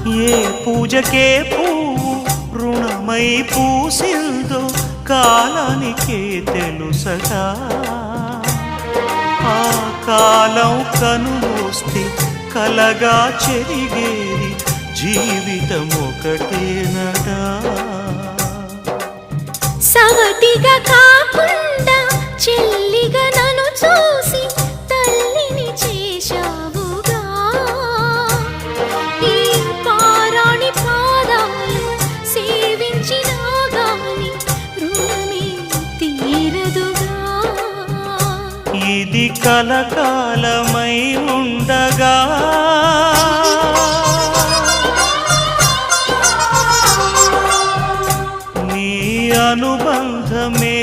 ఏ పూజకే పువ్వు రుణమై పూసిందో కాలానికే తెలుసగా ఆ కాలం కనుమూస్తే కలగా చెరిగేది జీవితం ఒకటేనడా సవటిగా కాకుండా చెల్లిగా నన్ను చూసి తల్లిని చేశావుగా ఈ పారాణి పాదాలు సేవించినా గాని రుణమే తీరదుగా ఇది కలకాలమై ఉండగా నీ అనుబంధమే